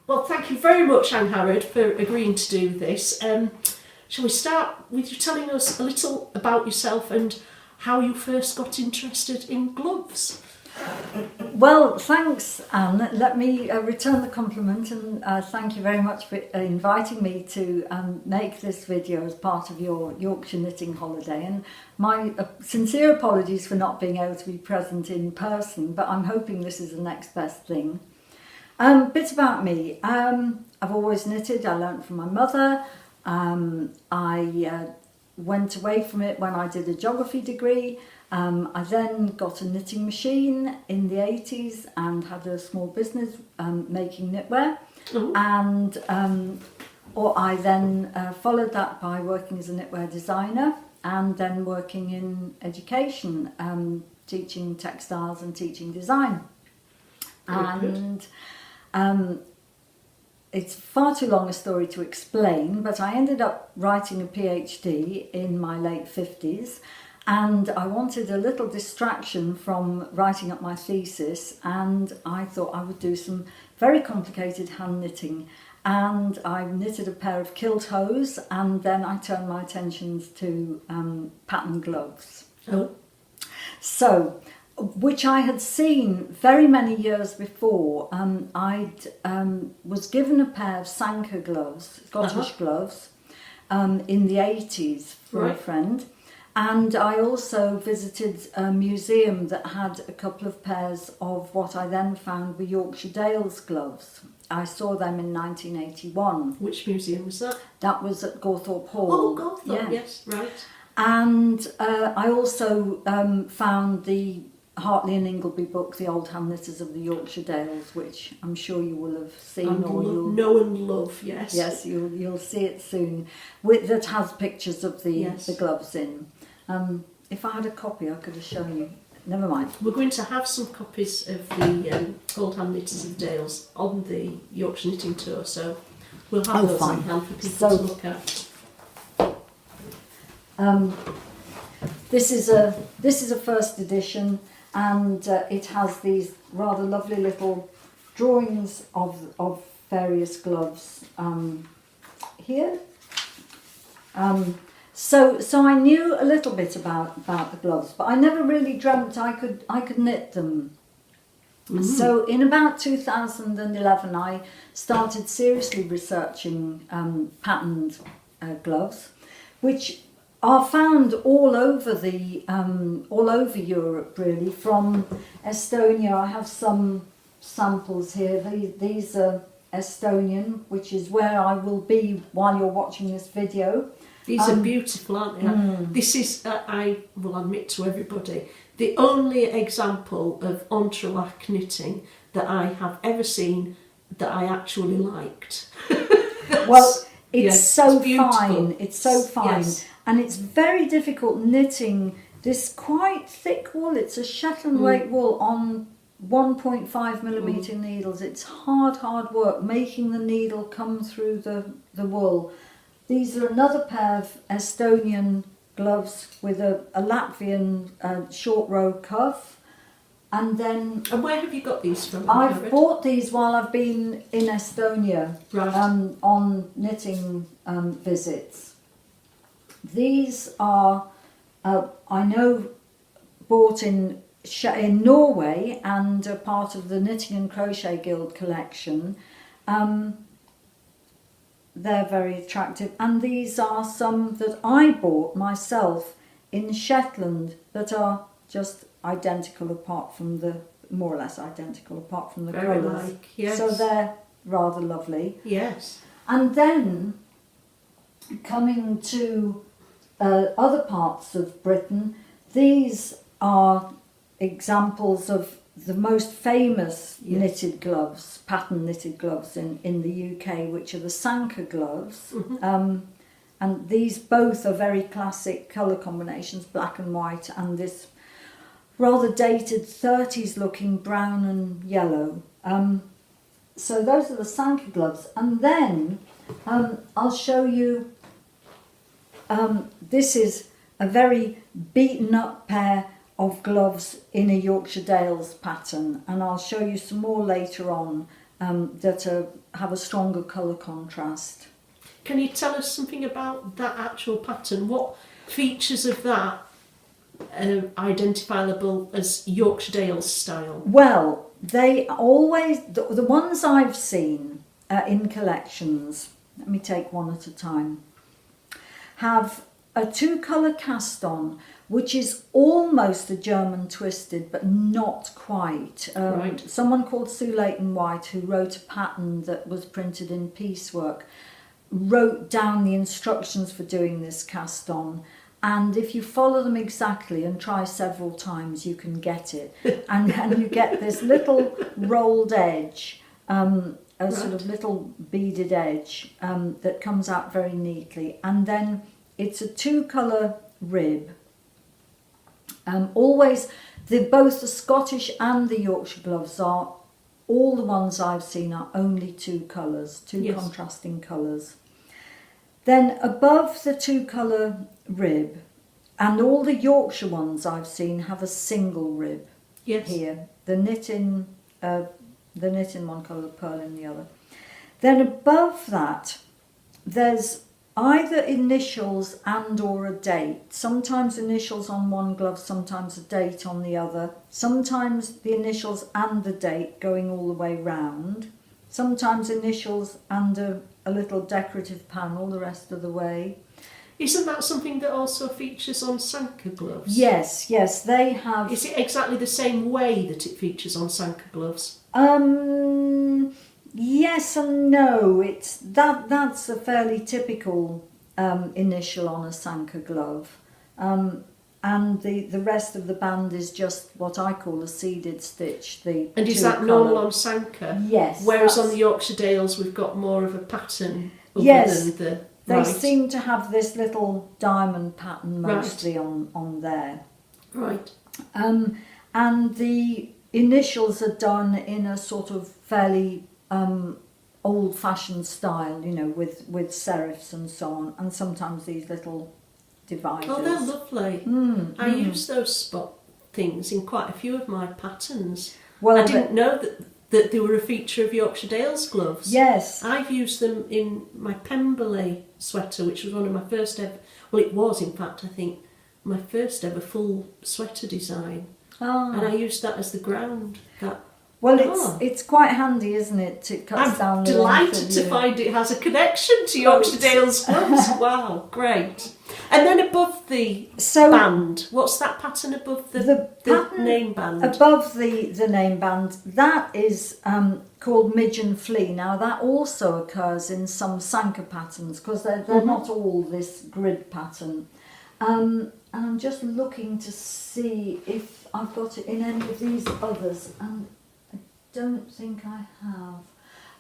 Well, thank you very much, Angharad, for agreeing to do this. Shall we start with you telling us a little about yourself and how you first got interested in gloves? Well, thanks, Anne. Let me return the compliment and thank you very much for inviting me to make this video as part of your Yorkshire knitting holiday. And my sincere apologies for not being able to be present in person, but I'm hoping this is the next best thing. Bit about me. I've always knitted. I learnt from my mother. I went away from it when I did a geography degree. I then got a knitting machine in the 80s and had a small business making knitwear. And I then followed that by working as a knitwear designer and then working in education, teaching textiles and teaching design. It's far too long a story to explain, but I ended up writing a PhD in my late 50s. And I wanted a little distraction from writing up my thesis, and I thought I would do some very complicated hand knitting. And I knitted a pair of kilt hose, and then I turned my attentions to pattern gloves. So, which I had seen very many years before. I was given a pair of Sankar gloves, Scottish gloves, in the 80s for a friend. And I also visited a museum that had a couple of pairs of what I then found were Yorkshire Dales gloves. I saw them in 1981. Which museum was that? That was at Gawthorpe Hall. Oh, Gawthorpe, yes, right. And I also found the Hartley and Ingleby book, The Old Hand Knitters of the Yorkshire Dales, which I'm sure you will have seen you'll know and love, yes. Yes, you'll see it soon. That has pictures of the gloves in. If I had a copy, I could have shown you. Never mind. We're going to have some copies of the Old Hand Knitters of Dales on the Yorkshire Knitting Tour, so we'll have those on hand for people to look at. This is a first edition, and it has these rather lovely little drawings of various gloves here. So I knew a little bit about the gloves, but I never really dreamt I could knit them. So in about 2011, I started seriously researching patterned gloves, which are found all over Europe, really. From Estonia, I have some samples here. These are Estonian, which is where I will be while you're watching this video. These are beautiful, aren't they? This is, I will admit to everybody, the only example of entrelac knitting that I have ever seen that I actually liked. Well, it's so fine. It's so fine. Yes. And it's very difficult knitting this quite thick wool. It's a Shetland weight wool on 1.5mm needles. It's hard work making the needle come through the wool. These are another pair of Estonian gloves with a Latvian short row cuff. And where have you got these from? I've bought these while I've been in Estonia on knitting visits. These are, I know, bought in Norway and are part of the Knitting and Crochet Guild collection. They're very attractive, and these are some that I bought myself in Shetland that are just identical more or less identical apart from the colours. Yes. So they're rather lovely. Yes. And then coming to other parts of Britain, these are examples of the most famous knitted gloves, pattern knitted gloves in the UK, which are the Sankar Gloves. And these both are very classic colour combinations, black and white, and this rather dated 30s looking brown and yellow. So those are the Sankar Gloves. And then I'll show you, this is a very beaten up pair of gloves in a Yorkshire Dales pattern, and I'll show you some more later on that have a stronger colour contrast. Can you tell us something about that actual pattern? What features of that are identifiable as Yorkshire Dales style? Well, they always, the ones I've seen in collections, let me take one at a time, have a 2-colour cast on, which is almost a German twisted, but not quite. Right. Someone called Sue Leighton White, who wrote a pattern that was printed in piecework, wrote down the instructions for doing this cast on, and if you follow them exactly and try several times, you can get it. and you get this little rolled edge, a sort of little beaded edge that comes out very neatly, and then it's a 2-colour rib. Always, both the Scottish and the Yorkshire gloves are, all the ones I've seen are only 2 colours, two contrasting colours. Then above the 2-colour rib, and all the Yorkshire ones I've seen have a single rib here. The knit in one colour, the pearl in the other. Then above that, there's either initials and or a date. Sometimes initials on one glove, sometimes a date on the other. Sometimes the initials and the date going all the way round. Sometimes initials and a little decorative panel the rest of the way. Isn't that something that also features on Sankar Gloves? Yes, they have. Is it exactly the same way that it features on Sankar Gloves? Yes and no. That's a fairly typical initial on a Sankar glove, and the rest of the band is just what I call a seeded stitch. And is that normal on Sankar? Yes. Whereas on the Yorkshire Dales we've got more of a pattern other than the. They seem to have this little diamond pattern mostly on there. Right. And the initials are done in a sort of fairly old-fashioned style, with serifs and so on, and sometimes these little dividers. Oh, they're lovely. I use those spot things in quite a few of my patterns. Well, I didn't know that they were a feature of Yorkshire Dales Gloves. Yes. I've used them in my Pemberley sweater, which was one of my first ever, well it was in fact I think my first ever full sweater design. And I used that as the ground. It's quite handy, isn't it? It cuts down the length. I'm delighted to find it has a connection to Yorkshire Dales Gloves. Wow, great. And then above the band, what's that pattern above the name band? Above the name band, that is called Midge and Flea. Now that also occurs in some Sankar patterns because they're not all this grid pattern. And I'm just looking to see if I've got it in any of these others, and I don't think I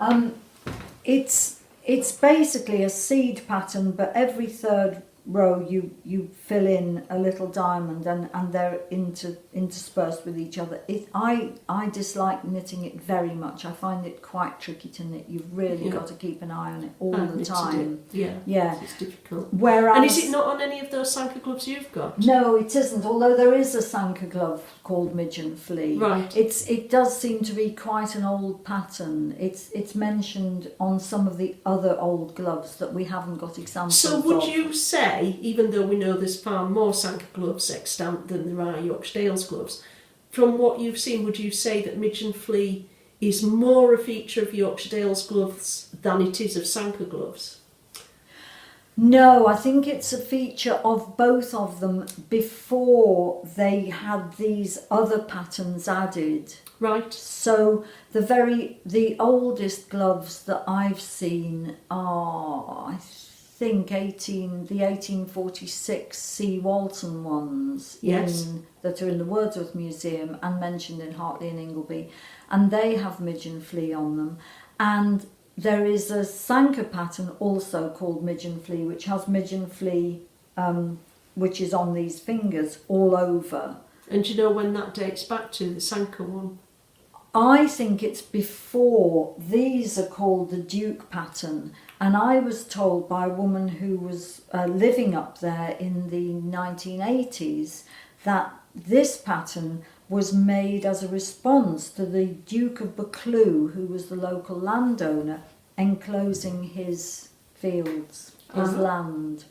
have. It's basically a seed pattern, but every third row you fill in a little diamond, and they're interspersed with each other. I dislike knitting it very much. I find it quite tricky to knit. You've really got to keep an eye on it all the time. Yeah, it's difficult. Whereas, and is it not on any of those Sankar gloves you've got? No, it isn't. Although there is a Sankar glove called Midge and Flea. Right. It does seem to be quite an old pattern. It's mentioned on some of the other old gloves that we haven't got examples of. So would you say, even though we know there's far more Sankar gloves extant than there are Yorkshire Dales gloves, from what you've seen, would you say that Midge and Flea is more a feature of Yorkshire Dales gloves than it is of Sankar gloves? No, I think it's a feature of both of them before they had these other patterns added. Right. So the oldest gloves that I've seen are, I think, the 1846 C. Walton ones. Yes. That are in the Wordsworth Museum and mentioned in Hartley and Ingleby, and they have Midge and Flea on them. And there is a Sankar pattern also called Midge and Flea, which has Midge and Flea, which is on these fingers all over. And do you know when that dates back to, the Sankar one? I think it's before. These are called the Duke pattern, and I was told by a woman who was living up there in the 1980s that this pattern was made as a response to the Duke of Buccleuch, who was the local landowner, enclosing his fields, his land.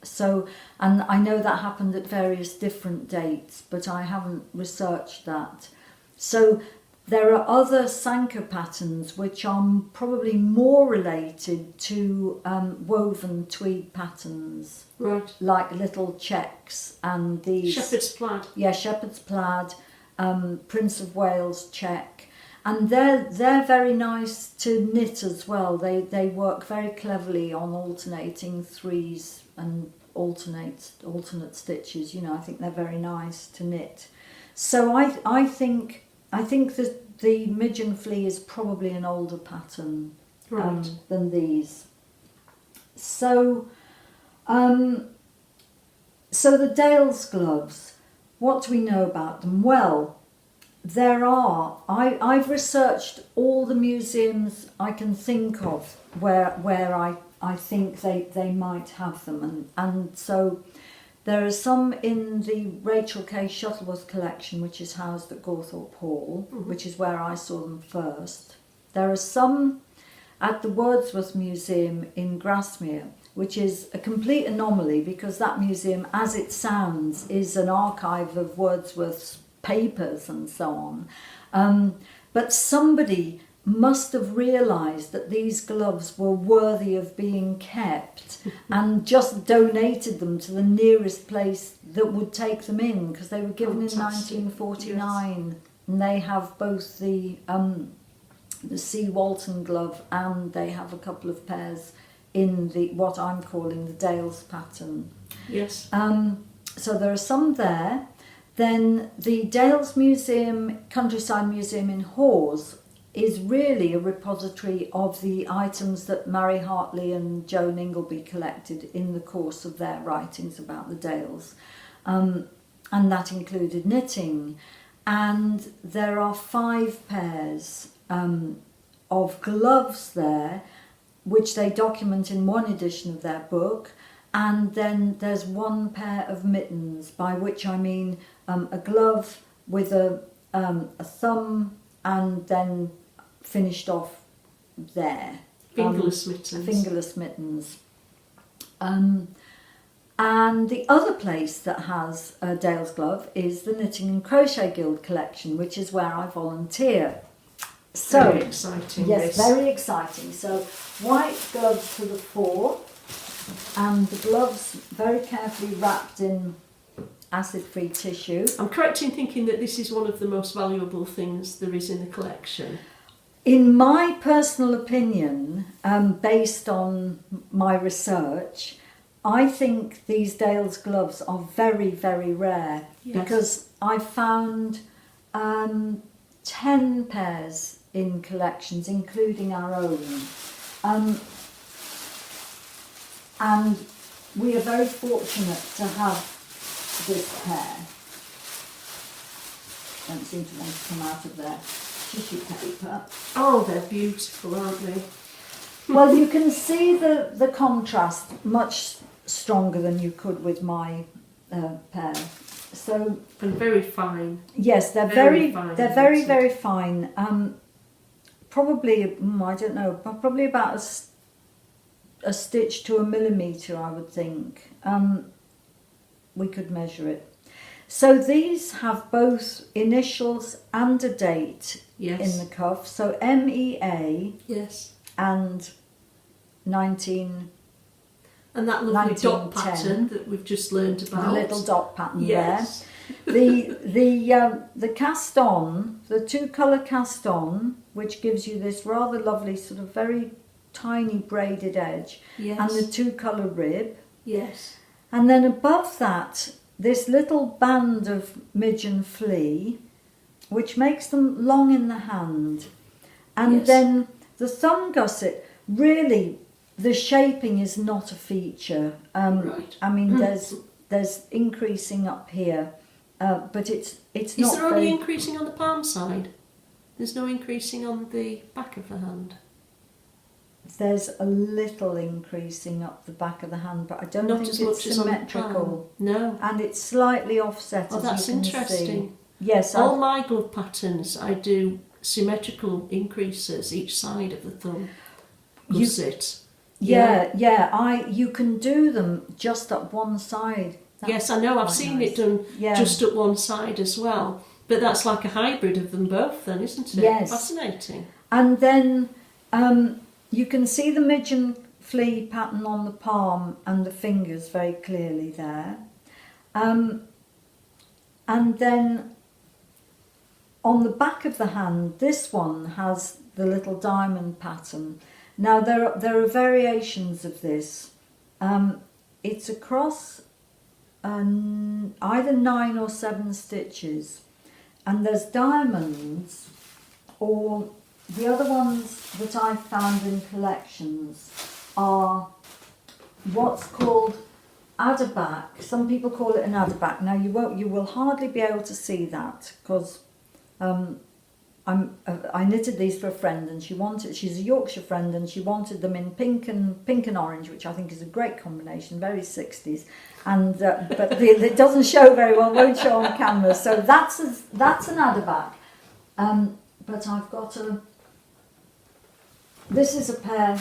So, and I know that happened at various different dates, but I haven't researched that. So there are other Sankar patterns which are probably more related to woven tweed patterns, Right. like little checks and these... Shepherd's plaid. Yeah, shepherd's plaid, Prince of Wales check. And they're very nice to knit as well. They work very cleverly on alternating threes and alternate stitches. You know, I think they're very nice to knit. So I think that the Midgeon Flea is probably an older pattern than these. So the Dales gloves, what do we know about them? Well, I've researched all the museums I can think of where I think they might have them, and so there are some in the Rachel K. Shuttleworth collection, which is housed at Gawthorpe Hall, which is where I saw them first. There are some at the Wordsworth Museum in Grasmere, which is a complete anomaly because that museum, as it sounds, is an archive of Wordsworth's papers and so on. But somebody must have realised that these gloves were worthy of being kept and just donated them to the nearest place that would take them in, because they were given in 1949. Yes. And they have both the C. Walton glove, and they have a couple of pairs in the what I'm calling the Dales pattern. Yes. So there are some there. Then the Dales Museum, Countryside Museum in Hawes, is really a repository of the items that Mary Hartley and Joan Ingleby collected in the course of their writings about the Dales. And that included knitting. And there are 5 pairs of gloves there, which they document in one edition of their book. And then there's 1 pair of mittens, by which I mean a glove with a thumb and then finished off there. Fingerless mittens. Fingerless mittens. And the other place that has a Dales glove is the Knitting and Crochet Guild collection, which is where I volunteer. So, very exciting. Yes, very exciting. So white gloves to the fore, and the gloves very carefully wrapped in acid-free tissue. I'm correct in thinking that this is one of the most valuable things there is in the collection. In my personal opinion, based on my research, I think these Dales gloves are very, very rare. Yes. Because I found 10 pairs in collections, including our own. And we are very fortunate to have this pair. Don't seem to want to come out of their tissue paper. Oh, they're beautiful, aren't they? Well, you can see the contrast much stronger than you could with my pair. So, and very fine. Yes, they're very fine. They're very fine. Probably, I don't know, probably about a stitch to a millimetre, I would think. We could measure it. So these have both initials and a date. Yes. In the cuff. So MEA. Yes. And 19. And that lovely dot pattern that we've just learned about. The little dot pattern. Yes. There. The cast on, the 2-colour cast on, which gives you this rather lovely sort of very tiny braided edge. Yes. And the 2-colour rib. Yes. And then above that, this little band of midgeon flea, which makes them long in the hand. And yes. Then the thumb gusset, really, the shaping is not a feature. Right. I mean, there's increasing up here, but it's not. Is there only increasing on the palm side? There's no increasing on the back of the hand. There's a little increasing up the back of the hand, but I don't think it's symmetrical. No. And it's slightly offset. Oh, as that's you can interesting. See. Yes. All my glove patterns, I do symmetrical increases each side of the thumb. Gusset. You can do them just up one side. Yes, I know. I've seen it done just up one side as well. But that's like a hybrid of them both then, isn't it? Yes. Fascinating. And then you can see the midge and flea pattern on the palm and the fingers very clearly there. And then on the back of the hand, this one has the little diamond pattern. Now there are variations of this. It's across either 9 or 7 stitches, and there's diamonds, or the other ones that I've found in collections are what's called adderback. Some people call it an adderback. Now you will hardly be able to see that because I knitted these for a friend, and she's a Yorkshire friend, and she wanted them in pink and orange, which I think is a great combination, very 60s. And but it doesn't show very well, won't show on camera. So that's an adderback. But I've got this is a pair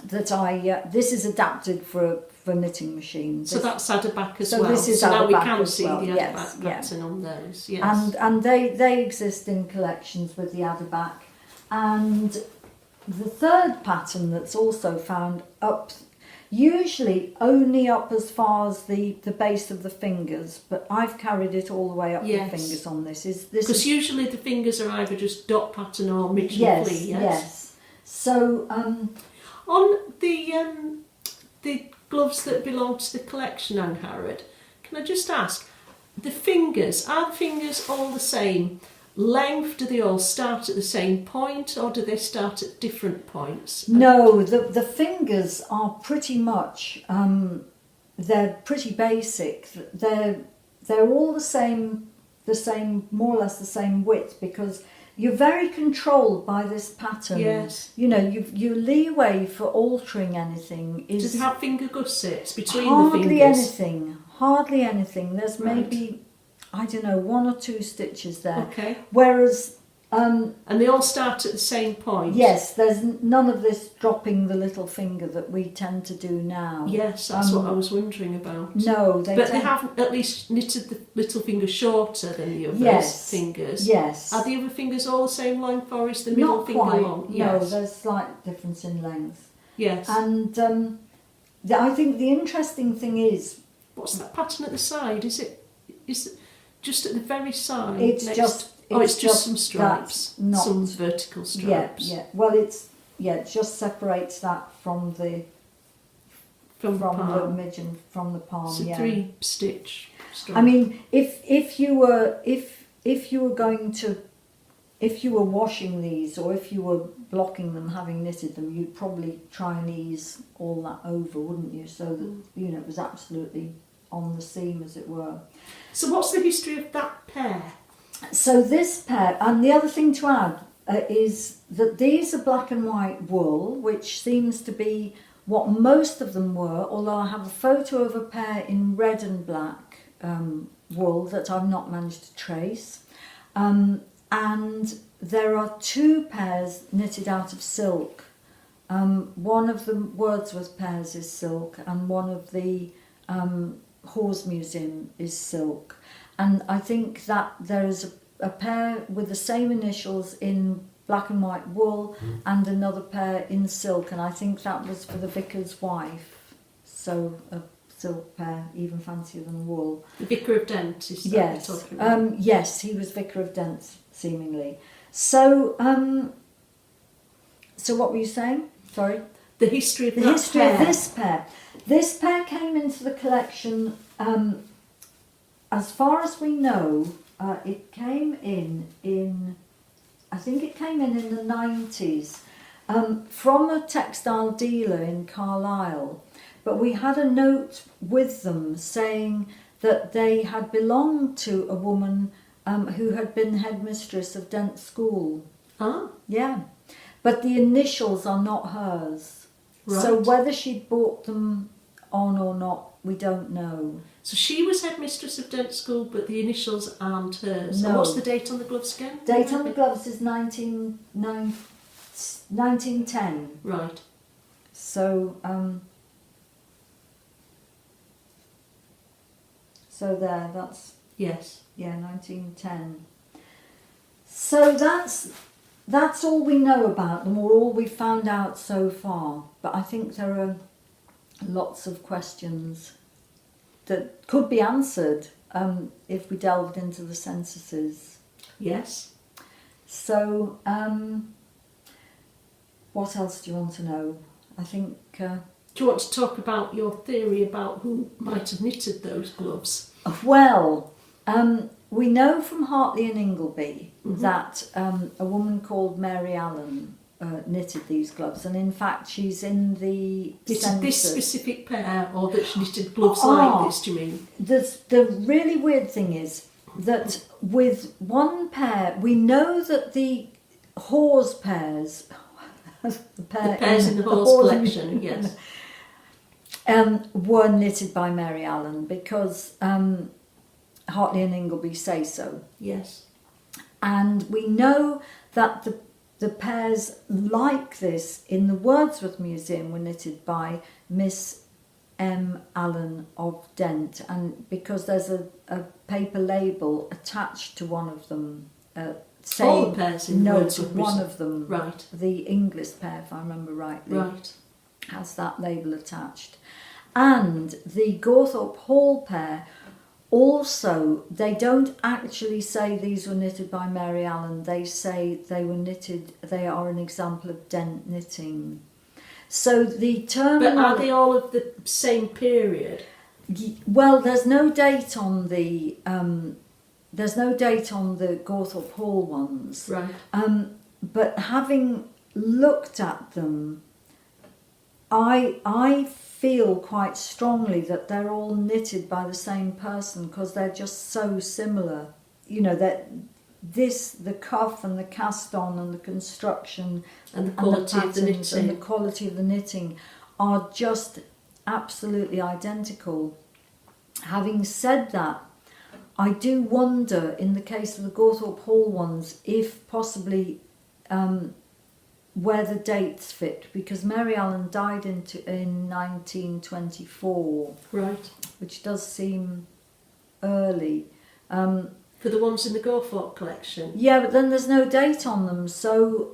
that this is adapted for knitting machines. So that's adderback as well. This is so now we adderback can as see well. the Yes, adderback pattern on those. Yes. And they exist in collections with the adderback. And the third pattern that's also found up, usually only up as far as the base of the fingers, but I've carried it all the way up the fingers on this. Because usually the fingers are either just dot pattern or midge and flea. Yes. So on the gloves that belong to the collection, Angharad, can I just ask, are the fingers all the same length? Do they all start at the same point, or do they start at different points? No, the fingers are pretty much they're pretty basic. They're all the same, more or less the same width, because you're very controlled by this pattern. Yes. You know, your leeway for altering anything is... Does it have finger gussets between the fingers? Hardly anything. There's maybe, I don't know, 1 or 2 stitches there. Okay. Whereas... and they all start at the same point? Yes, there's none of this dropping the little finger that we tend to do now. Yes, that's what I was wondering about. No, they have at least knitted the little finger shorter than the other fingers. Yes. Are the other fingers all the same length, or is the middle Not finger quite. long? No, there's slight difference in length. Yes. And I think the interesting thing is... What's that pattern at the side? Is it just at the very side? It's just some stripes, some vertical stripes. Yeah. Well, it just separates that from the midge and from the palm. It's a 3-stitch stripe. I mean, if you were washing these, or if you were blocking them, having knitted them, you'd probably try and ease all that over, wouldn't you? So that it was absolutely on the seam, as it were. So what's the history of that pair? So this pair, and the other thing to add is that these are black and white wool, which seems to be what most of them were, although I have a photo of a pair in red and black wool that I've not managed to trace. And there are 2 pairs knitted out of silk. One of the Wordsworth pairs is silk, and one of the Hawes Museum is silk. And I think that there is a pair with the same initials in black and white wool, and another pair in silk, and I think that was for the vicar's wife. So a silk pair, even fancier than wool. The Vicar of Dent, is that yes. what you're talking about? Yes, he was Vicar of Dent, seemingly. So, so what were you saying? Sorry? The history of of this pair. This pair came into the collection, as far as we know, it came in I think it came in the 90s, from a textile dealer in Carlisle. But we had a note with them saying that they had belonged to a woman who had been headmistress of Dent School. Ah. Yeah. But the initials are not hers. Right. So whether she'd bought them on or not, we don't know. So she was headmistress of Dent School, but the initials aren't hers. No. And what's the date on the gloves again? Date on the gloves is 1910. Right. So, so there, that's, Yes. yeah, 1910. So that's all we know about them, or all we've found out so far. But I think there are lots of questions that could be answered if we delved into the censuses. Yes. So, what else do you want to know? I think... do you want to talk about your theory about who might have knitted those gloves? Well, we know from Hartley and Ingleby that a woman called Mary Allen knitted these gloves, and in fact she's in the Knitted this specific pair, or that she knitted gloves like this, do you mean? The really weird thing is that with one pair, we know that the Hawes pairs, the pairs in the Hawes collection, yes, were knitted by Mary Allen, because Hartley and Ingleby say so. Yes. And we know that the pairs like this in the Wordsworth Museum were knitted by Miss M. Allen of Dent, and because there's a paper label attached to one of them saying... All the pairs in no, Wordsworth to one Museum. of them, right. The English pair, if I remember rightly, right. has that label attached. And the Gawthorpe Hall pair also, they don't actually say these were knitted by Mary Allen. They say they were knitted, they are an example of Dent knitting. So the term... But are they all of the same period? Well, there's no date on the Gawthorpe Hall ones. Right. But having looked at them, I feel quite strongly that they're all knitted by the same person, because they're just so similar. You know, that the cuff and the cast on and the construction and the quality of the patterns knitting and the quality of the knitting are just absolutely identical. Having said that, I do wonder, in the case of the Gawthorpe Hall ones, if possibly where the dates fit, because Mary Allen died in 1924, right, which does seem early. For the ones in the Gawthorpe collection? Yeah, but then there's no date on them, so...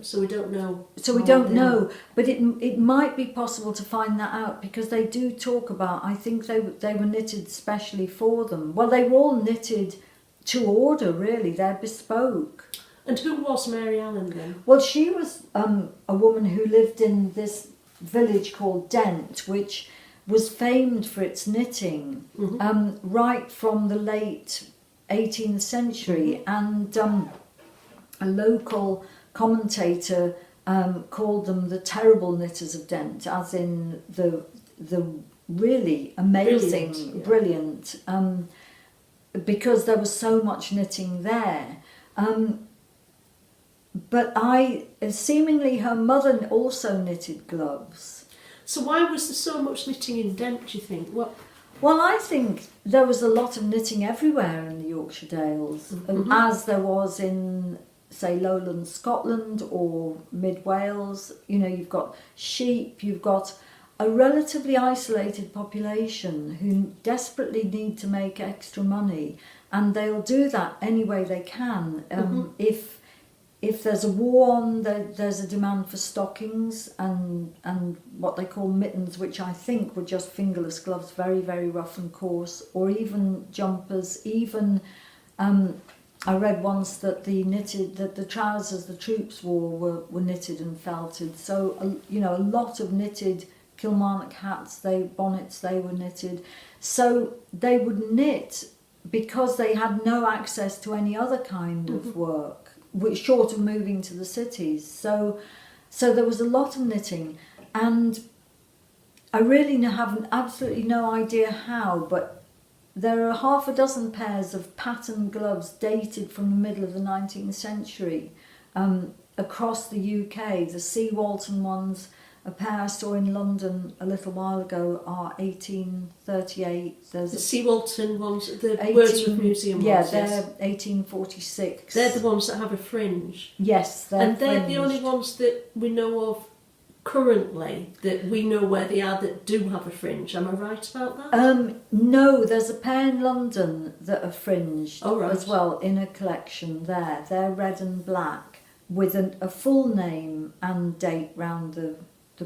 so we don't know. So we don't know, but it might be possible to find that out, because they do talk about, I think they were knitted specially for them. Well, they were all knitted to order, really, they're bespoke. And who was Mary Allen then? Well, she was a woman who lived in this village called Dent, which was famed for its knitting, right from the late 18th century, and a local commentator called them the terrible knitters of Dent, as in the really amazing, brilliant, because there was so much knitting there. But seemingly her mother also knitted gloves. So why was there so much knitting in Dent, do you think? What? Well, I think there was a lot of knitting everywhere in the Yorkshire Dales, as there was in, say, lowland Scotland or mid Wales. You know, you've got sheep, you've got a relatively isolated population who desperately need to make extra money, and they'll do that any way they can. If there's a war on, there's a demand for stockings and what they call mittens, which I think were just fingerless gloves, very, very rough and coarse, or even jumpers. Even I read once that the trousers the troops wore were knitted and felted. So a lot of knitted Kilmarnock hats, bonnets, they were knitted. So they would knit because they had no access to any other kind of work, short of moving to the cities. So there was a lot of knitting, and I really have absolutely no idea how, but there are half a dozen pairs of patterned gloves dated from the middle of the 19th century across the UK. The C. Walton ones, a pair I saw in London a little while ago are 1838. There's The Seawalton ones, the 18 Wordsworth Museum yeah, ones. they're Yes. 1846. They're the ones that have a fringe. Yes, And they're the fringed. only ones that we know of currently, that we know where they are, that do have a fringe. Am I right about that? No, there's a pair in London that are fringed Oh, right. as well in a collection there. They're red and black with a full name and date round the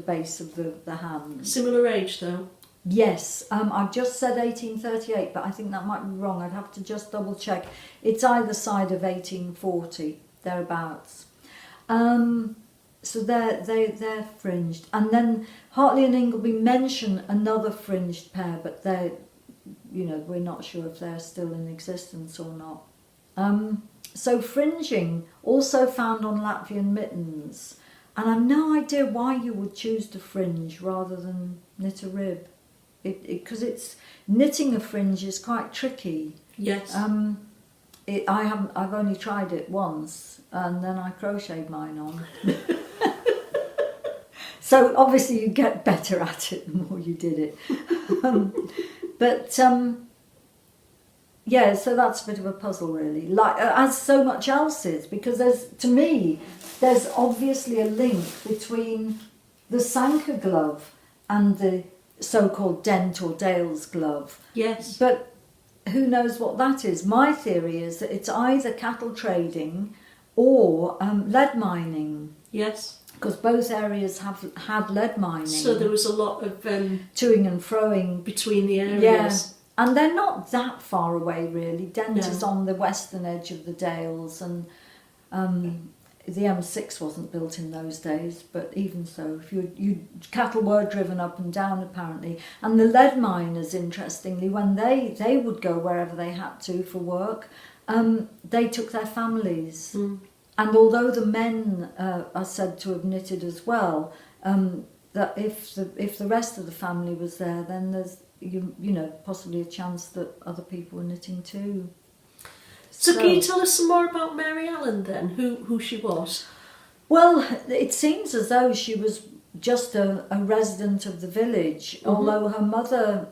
base of the hand. Similar age though. Yes, I've just said 1838, but I think that might be wrong. I'd have to just double check. It's either side of 1840, thereabouts. So they're fringed, and then Hartley and Ingleby mention another fringed pair, but they're, we're not sure if they're still in existence or not. So fringing also found on Latvian mittens, and I've no idea why you would choose to fringe rather than knit a rib, because it's knitting a fringe is quite tricky. Yes. I've only tried it once, and then I crocheted mine on. So obviously you get better at it the more you did it. Yeah, so that's a bit of a puzzle really, like as so much else is, because there's obviously a link between the Sankar glove and the so-called Dent or Dales glove. Yes. But who knows what that is? My theory is that it's either cattle trading or lead mining. Yes. Because both areas have had lead mining. So there was a lot of toing and froing between the areas. Yeah. And they're not that far away really. Dent No. is on the western edge of the Dales, and the M6 wasn't built in those days, but even so, if cattle were driven up and down apparently. And the lead miners, interestingly, when they would go wherever they had to for work, they took their families. Mm. And although the men are said to have knitted as well, that if the rest of the family was there, then there's possibly a chance that other people were knitting too. So can you tell us some more about Mary Ellen then, who she was? Well, it seems as though she was just a resident of the village, Mm-hmm. although her mother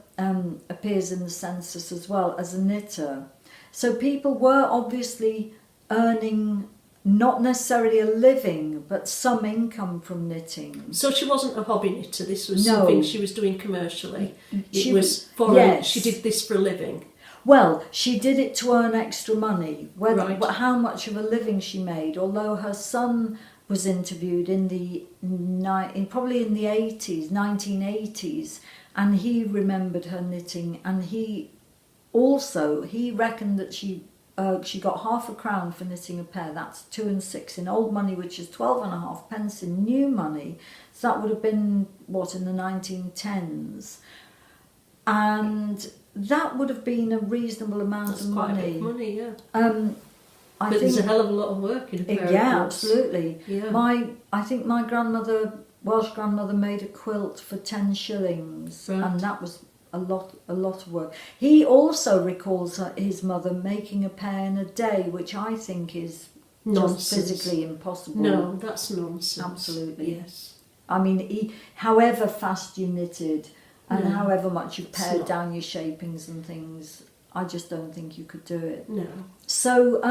appears in the census as well as a knitter. So people were obviously earning not necessarily a living, but some income from knitting. So she wasn't a hobby knitter, this was No. something she was doing commercially. She She did this for a living. Well, she did it to earn extra money. Right. How much of a living she made, although her son was interviewed probably in the 80s, 1980s, and he remembered her knitting, and he reckoned that she got half a crown for knitting a pair. That's 2 and 6 in old money, which is 12.5 pence in new money. So that would have been, in the 1910s. And that would have been a reasonable amount That's of quite money. a bit of money, yeah. I But think, there's a hell of a lot of work in a pair of yeah, gloves. absolutely. Yeah. I think my Welsh grandmother, made a quilt for 10 shillings, Right. and that was a lot of work. He also recalls his mother making a pair in a day, which I think is Nonsense. just physically impossible. No, that's nonsense. Absolutely. Yes. I mean, however fast you knitted and No, however much you it's pared not. down your shapings and things, I just don't think you could do it. No. So,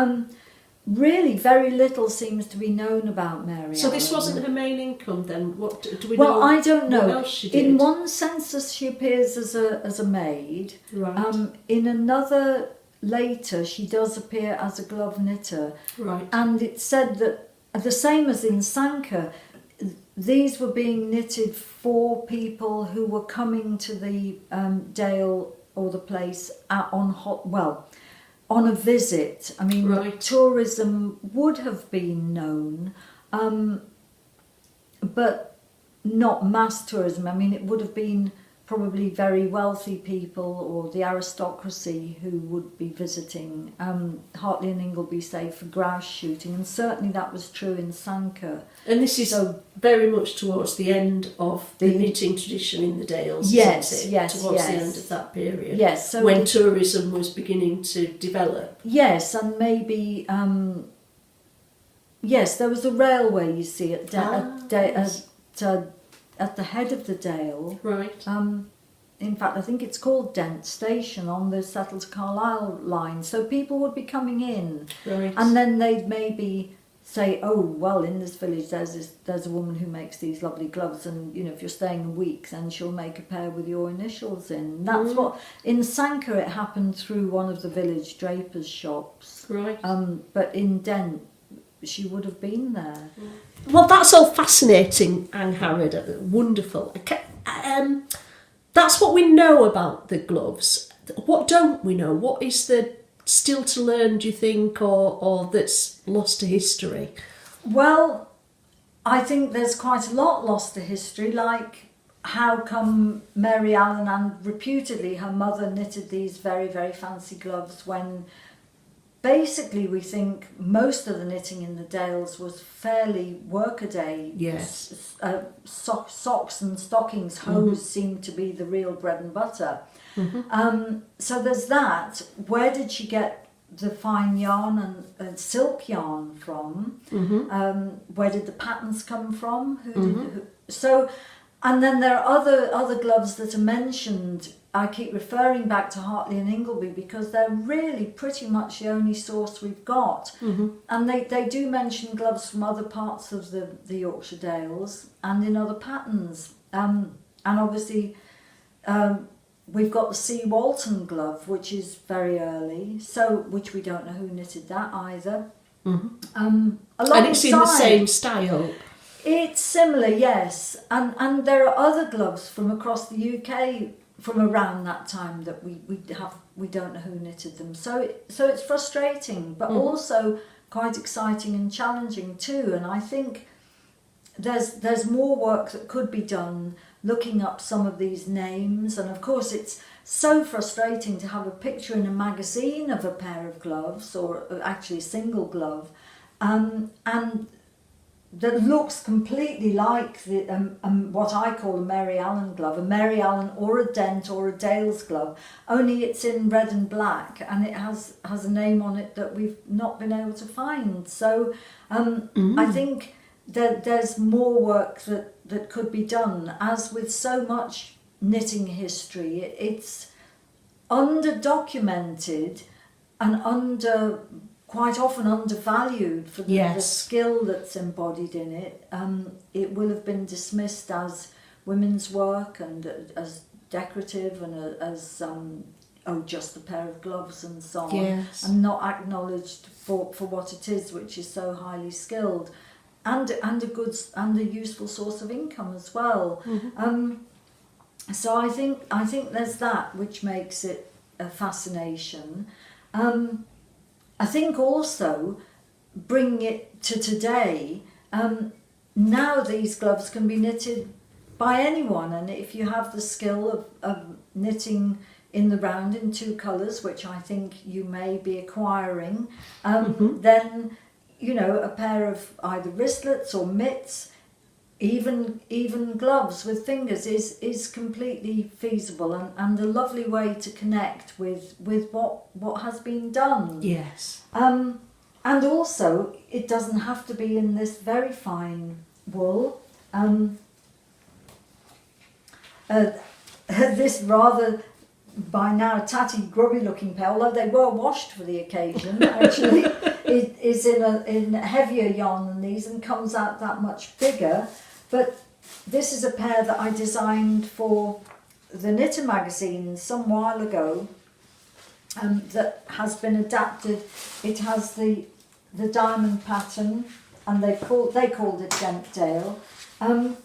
really, very little seems to be known about Mary So this Ellen. wasn't her main income then? What do we Well, know? I don't know. What else she did? In one census, she appears as a maid. Right. In another, later, she does appear as a glove knitter. Right. And it's said that, the same as in Sankar, these were being knitted for people who were coming to the Dale or the place on a visit. I mean, Right. tourism would have been known, but not mass tourism. I mean, it would have been probably very wealthy people or the aristocracy who would be visiting. Hartley and Ingleby, say, for grouse shooting, and certainly that was true in Sankar. And this is So- very much towards the end of the knitting tradition in the Dales, Yes, isn't it? yes, Towards yes. the end of that period. Yes, so when tourism was beginning to develop. yes, and maybe yes, there was a railway, you see, yes. at the head of the dale. Right. In fact, I think it's called Dent Station on the Settle to Carlisle line. So people would be coming in, Right. and then they'd maybe say, "Oh, well, in this village there's a woman who makes these lovely gloves, and you know, if you're staying a week, then she'll make a pair with your initials in." That's what in Sankar it happened through one of the village drapers' shops. Right. But in Dent, she would have been there. Well, that's all fascinating, Angharad. Wonderful. That's what we know about the gloves. What don't we know? What is there still to learn, do you think, or that's lost to history? Well, I think there's quite a lot lost to history, like how come Mary Allen and reputedly her mother knitted these very, very fancy gloves when basically we think most of the knitting in the Dales was fairly workaday. Yes. Socks and stockings, hose seemed to be the real bread and butter. So there's that. Where did she get the fine yarn and silk yarn from? Where did the patterns come from? So, and then there are other gloves that are mentioned. I keep referring back to Hartley and Ingleby because they're really pretty much the only source we've got. And they do mention gloves from other parts of the Yorkshire Dales and in other patterns. And obviously we've got the C. Walton glove, which is very early, which we don't know who knitted that either. And it's in the same style. It's similar, yes. And there are other gloves from across the UK from around that time that we don't know who knitted them. So it's frustrating, but also quite exciting and challenging too. And I think there's more work that could be done looking up some of these names. And of course it's so frustrating to have a picture in a magazine of a pair of gloves, or actually a single glove, and that looks completely like the what I call a Mary Allen glove, a Mary Allen or a Dent or a Dales glove, only it's in red and black and it has a name on it that we've not been able to find. So I think that there's more work that could be done. As with so much knitting history, it's under-documented and quite often undervalued for the skill that's embodied in it. It will have been dismissed as women's work and as decorative and as just a pair of gloves and so on, and not acknowledged for what it is, which is so highly skilled and a good and a useful source of income as well. So I think there's that which makes it a fascination. I think also bringing it to today, now these gloves can be knitted by anyone, and if you have the skill of knitting in the round in 2 colours, which I think you may be acquiring, then you know, a pair of either wristlets or mitts, even gloves with fingers is completely feasible and a lovely way to connect with what has been done. Yes. And also it doesn't have to be in this very fine wool. This rather by now tatty grubby looking pair, although they were washed for the occasion, actually it is in heavier yarn than these and comes out that much bigger. But this is a pair that I designed for the Knitter magazine some while ago, that has been adapted. It has the diamond pattern, and they called it Gent Dale, and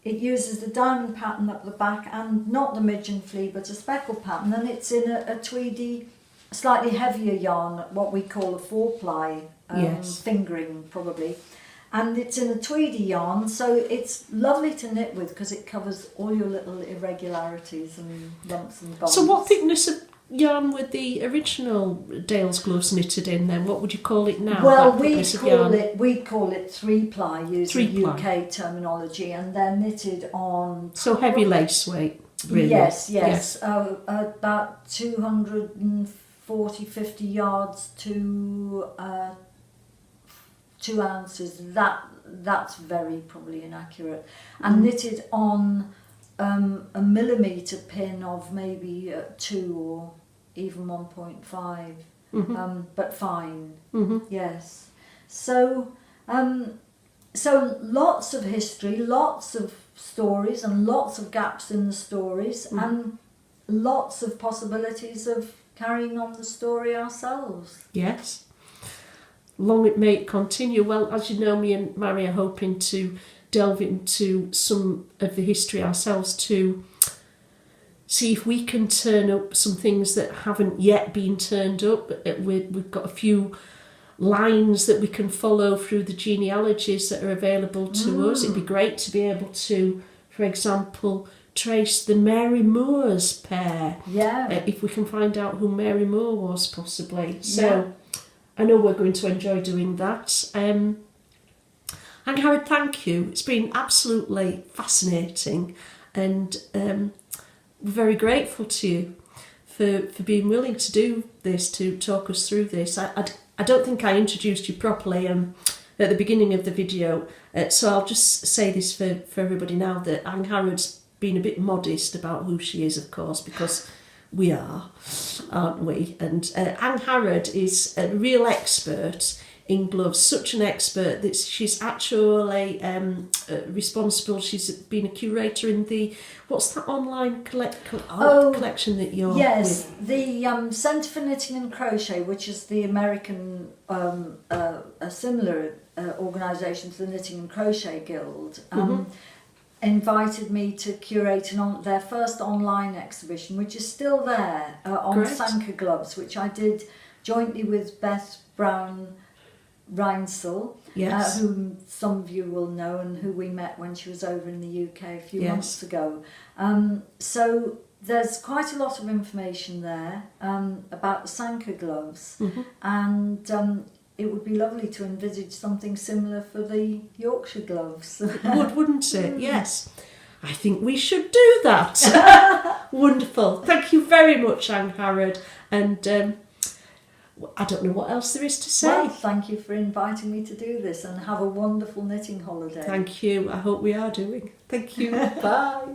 it uses the diamond pattern up the back and not the midge and flea but a speckle pattern, and it's in a tweedy, slightly heavier yarn, what we call a 4-ply, fingering probably. And it's in a tweedy yarn, so it's lovely to knit with because it covers all your little irregularities and lumps and bumps. So what thickness of yarn were the original Dales gloves knitted in then? What would you call it now? Well, we call it 3-ply using UK terminology, and they're knitted on... So heavy lace weight, really? Yes. About 240, 50 yards to 2 ounces, that's very probably inaccurate, and knitted on a millimetre pin of maybe 2 or even 1.5, but fine. Yes. So so lots of history, lots of stories, and lots of gaps in the stories, and lots of possibilities of carrying on the story ourselves. Yes. Long it may continue. Well, as you know, me and Mary are hoping to delve into some of the history ourselves to see if we can turn up some things that haven't yet been turned up. We've got a few lines that we can follow through the genealogies that are available to us. It'd be great to be able to, for example, trace the Mary Moores pair. Yeah. If we can find out who Mary Moore was, possibly. So I know we're going to enjoy doing that. Angharad, thank you. It's been absolutely fascinating, and we're very grateful to you for being willing to do this, to talk us through this. I don't think I introduced you properly at the beginning of the video, so I'll just say this for everybody now, that Angharad's been a bit modest about who she is, of course, because we are, aren't we? And Angharad is a real expert in gloves, such an expert that she's actually responsible. She's been a curator in the, what's that online collection that you're yes, with? The Centre for Knitting and Crochet, which is the American, a similar organisation to the Knitting and Crochet Guild, invited me to curate their first online exhibition, which is still there, on Sankar Gloves, which I did jointly with Beth Brown Reinsel, whom some of you will know, and who we met when she was over in the UK a few months ago. So there's quite a lot of information there about the Sankar gloves, and it would be lovely to envisage something similar for the Yorkshire gloves. It would, wouldn't it? Yes. I think we should do that. Wonderful. Thank you very much, Angharad. And I don't know what else there is to say. Well, thank you for inviting me to do this, and have a wonderful knitting holiday. Thank you. I hope we are doing. Thank you. Bye.